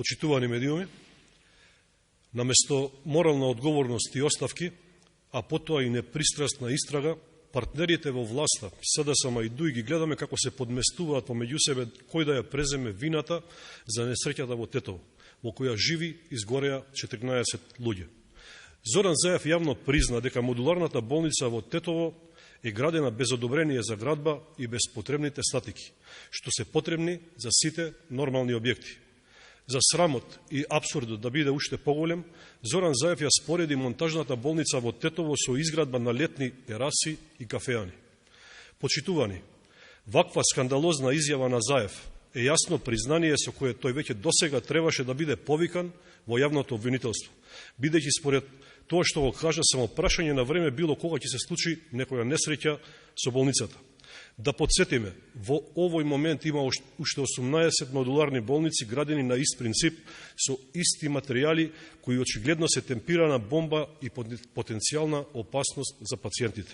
Почитувани медиуми, наместо морална одговорност и оставки, а потоа и непристрастна истрага, партнерите во власта, СДСМ и ДУИ ги гледаме како се подместуваат помеѓу себе кој да ја преземе вината за несреќата во Тетово, во која живи изгореа 14 луѓе. Зоран Заев јавно призна дека модуларната болница во Тетово е градена без одобрение за градба и без потребните статики, што се потребни за сите нормални објекти. За срамот и абсурдот да биде уште поголем, Зоран Заев ја спореди монтажната болница во Тетово со изградба на летни тераси и кафеани. Почитувани, ваква скандалозна изјава на Заев е јасно признание со кое тој веќе досега требаше да биде повикан во јавното обвинителство, бидејќи според тоа што го кажа само прашање на време било кога ќе се случи некоја несреќа со болницата. Да подсетиме, во овој момент има уште 18 модуларни болници градени на ист принцип, со исти материјали, кои очигледно се темпирана бомба и потенцијална опасност за пациентите.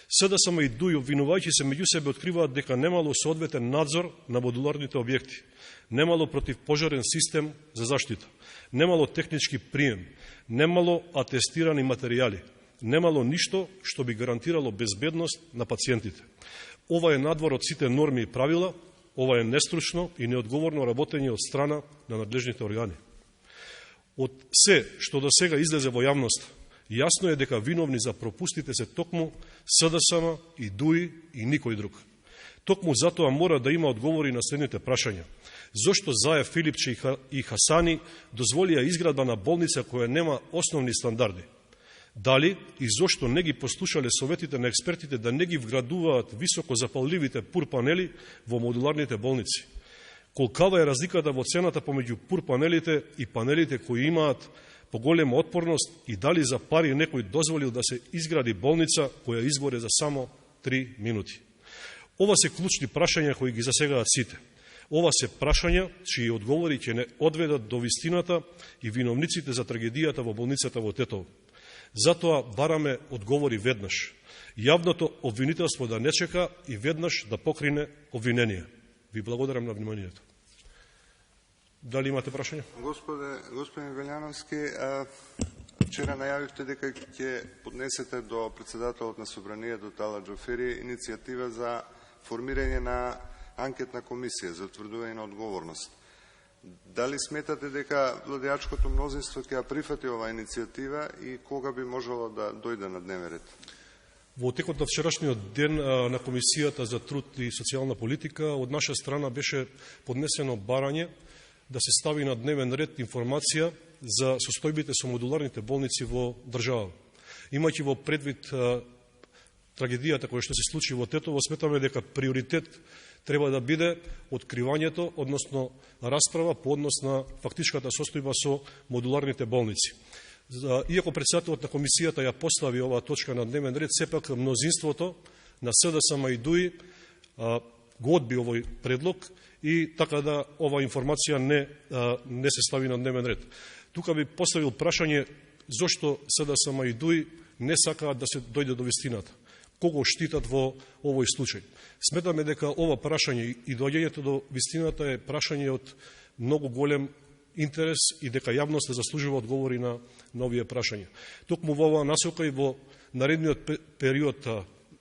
СДСМ и ДУИ, обвинувајќи се меѓу себе, откриваат дека немало соодветен надзор на модуларните објекти, немало противпожарен систем за заштита, немало технички прием, немало атестирани материјали, немало ништо што би гарантирало безбедност на пациентите. Ова е надвор од сите норми и правила, ова е нестручно и неодговорно работење од страна на надлежните органи. Од се што до сега излезе во јавност, јасно е дека виновни за пропустите се токму СДСМ и ДУИ и никој друг. Токму затоа мора да има одговори на следните прашања. Зошто Заев, Филипче и Хасани дозволија изградба на болница која нема основни стандарди? Дали и зошто не ги послушале советите на експертите да не ги вградуваат високо запалливите пур панели во модуларните болници? Колкава е разликата во цената помеѓу пур панелите и панелите кои имаат поголема отпорност и дали за пари некој дозволил да се изгради болница која изгоре за само 3 минути? Ова се клучни прашања кои ги засегаат сите. Ова се прашања чии одговори ќе не одведат до вистината и виновниците за трагедијата во болницата во Тетово. Затоа бараме одговори веднаш. Јавното обвинителство да не чека и веднаш да покрине обвинение. Ви благодарам на вниманието. Дали имате прашање? Господин Велјановски, вчера најавивте дека ќе поднесете до председателот на Собранието Тала Џофери иницијатива за формирање на анкетна комисија за утврдување на одговорност. Дали сметате дека владеачкото мнозинство ќе ја прифати оваа иницијатива и кога би можело да дојде на дневен ред? Во текот на вчерашниот ден на Комисијата за труд и социјална политика од наша страна беше поднесено барање да се стави на дневен ред информација за состојбите со модуларните болници во држава. Имајќи во предвид трагедијата која што се случи во Тетово, сметаме дека приоритет треба да биде откривањето, односно расправа по однос на фактичката состојба со модуларните болници. Иако председателот на комисијата ја постави оваа точка на дневен ред, сепак мнозинството на СДСМ и ДУИ го одби овој предлог и така да ова информација не се стави на дневен ред. Тука би поставил прашање зошто СДСМ и ДУИ не сакаат да се дојде до вистината. Кого штитат во овој случај? Сметаме дека ова прашање и доаѓањето до вистината е прашање од многу голем интерес и дека јавноста заслужува одговори на овие прашања. Токму во оваа насока и во наредниот период,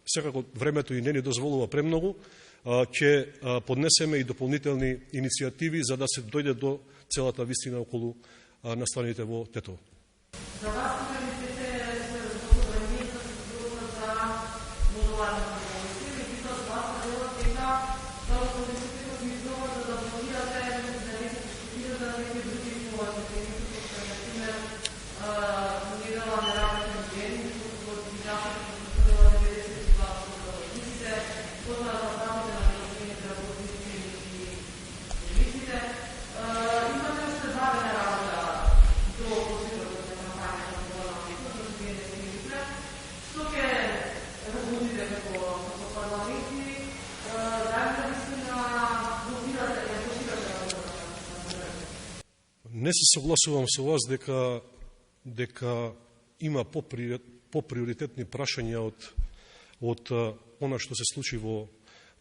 секако времето и не ни дозволува премногу, ќе поднесеме и дополнителни иницијативи за да се дојде до целата вистина околу настаните во Тетово. Не се согласувам со вас дека има поприоритетни прашања од она што се случи во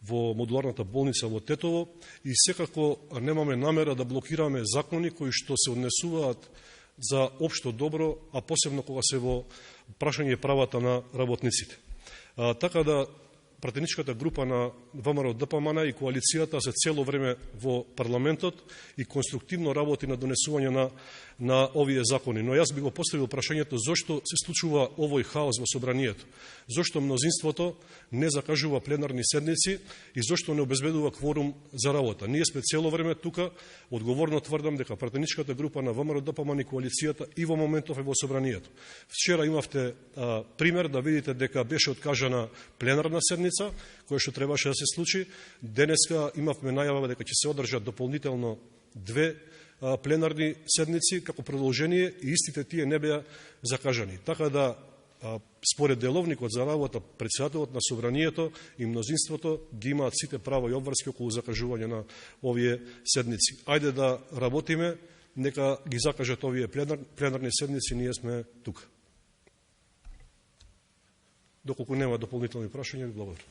во модуларната болница во Тетово и секако немаме намера да блокираме закони кои што се однесуваат за општо добро, а посебно кога се во прашање правата на работниците. Така да пратеничката група на ВМРО ДПМН и коалицијата се цело време во парламентот и конструктивно работи на донесување на овие закони. Но јас би го поставил прашањето зошто се случува овој хаос во собранието, зошто мнозинството не закажува пленарни седници и зошто не обезбедува кворум за работа. Ние сме цело време тука, одговорно тврдам дека пратеничката група на ВМРО ДПМН и коалицијата и во моментов е во собранието. Вчера имавте пример да видите дека беше откажана пленарна седница, која што требаше да се случи. Денеска имавме најава дека ќе се одржат дополнително 2 пленарни седници како продолжение и истите тие не беа закажани. Така да, според деловникот за работа, председателот на собранието и мнозинството ги имаат сите права и обврски околу закажување на овие седници. Ајде да работиме, нека ги закажат овие пленарни седници, ние сме тука. Доколку нема дополнителни прашања, ви благодарам.